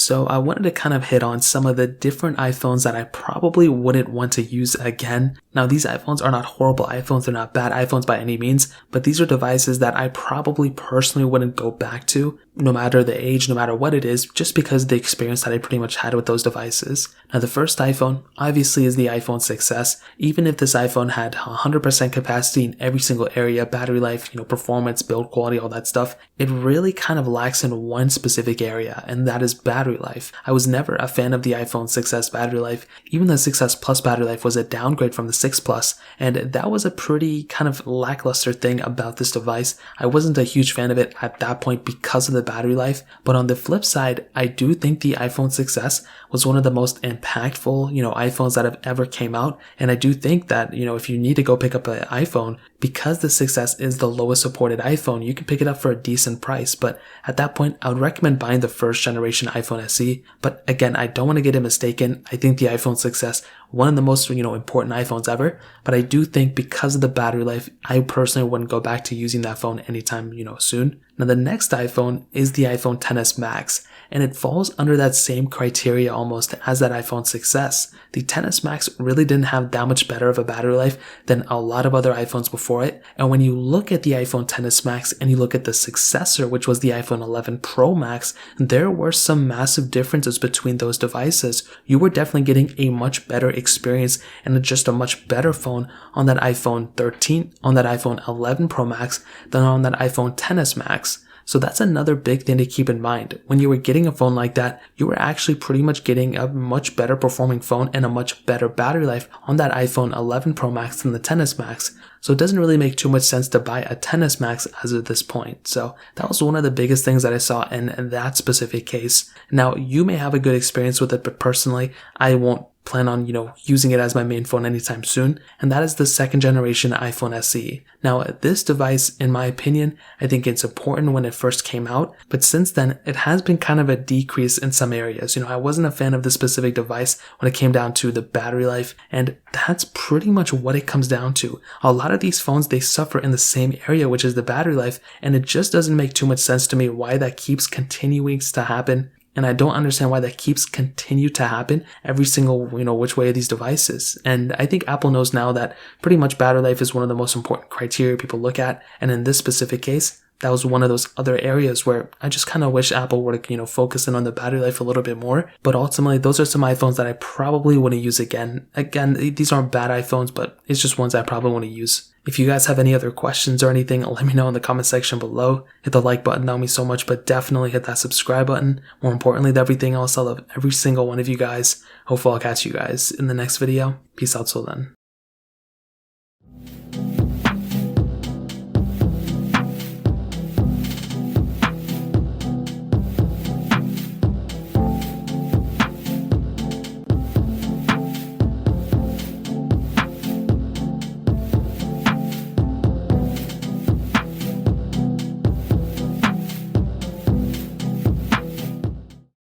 So I wanted to kind of hit on some of the different iPhones that I probably wouldn't want to use again. Now these iPhones are not horrible iPhones, they're not bad iPhones by any means, but these are devices that I probably personally wouldn't go back to, no matter the age, no matter what it is, just because of the experience that I pretty much had with those devices. Now the first iPhone obviously is the iPhone 6s. Even if this iPhone had 100% capacity in every single area, battery life, performance, build quality, all that stuff, it really kind of lacks in one specific area, and that is battery life. I was never a fan of the iPhone 6s battery life. Even the 6s Plus battery life was a downgrade from the 6 Plus, and that was a pretty kind of lackluster thing about this device. I wasn't a huge fan of it at that point because of the battery life, but on the flip side, I do think the iPhone 6s was one of the most impactful, iPhones that have ever came out, and I do think that, if you need to go pick up an iPhone, because the 6s is the lowest supported iPhone, you can pick it up for a decent price, but at that point, I would recommend buying the first generation iPhone SE, but again, I don't want to get it mistaken. I think the iPhone 6s, one of the most, important iPhones ever, but I do think because of the battery life, I personally wouldn't go back to using that phone anytime, soon. Now the next iPhone is the iPhone XS Max, and it falls under that same criteria almost as that iPhone 6s. The XS Max really didn't have that much better of a battery life than a lot of other iPhones before it, and when you look at the iPhone XS Max and you look at the successor, which was the iPhone 11 Pro Max, there were some massive differences between those devices. You were definitely getting a much better experience and just a much better phone on that iPhone 13, on that iPhone 11 Pro Max than on that iPhone XS Max. So that's another big thing to keep in mind. When you were getting a phone like that, you were actually pretty much getting a much better performing phone and a much better battery life on that iPhone 11 Pro Max than the XS Max. So it doesn't really make too much sense to buy a XS Max as of this point. So that was one of the biggest things that I saw in that specific case. Now, you may have a good experience with it, but personally, I won't plan on, using it as my main phone anytime soon, and that is the second generation iPhone SE. Now, this device, in my opinion, I think it's important when it first came out, but since then, it has been kind of a decrease in some areas. I wasn't a fan of this specific device when it came down to the battery life, and that's pretty much what it comes down to. A lot of these phones, they suffer in the same area, which is the battery life, and it just doesn't make too much sense to me why that keeps continuing to happen. And I don't understand why that keeps continue to happen every single, which way of these devices. And I think Apple knows now that pretty much battery life is one of the most important criteria people look at. And in this specific case, that was one of those other areas where I just kind of wish Apple were to, focus in on the battery life a little bit more. But ultimately, those are some iPhones that I probably wouldn't use again. Again, these aren't bad iPhones, but it's just ones I probably want to use. If you guys have any other questions or anything, let me know in the comment section below. Hit the like button, that would mean so much, but definitely hit that subscribe button. More importantly than everything else, I love every single one of you guys. Hopefully I'll catch you guys in the next video. Peace out till then.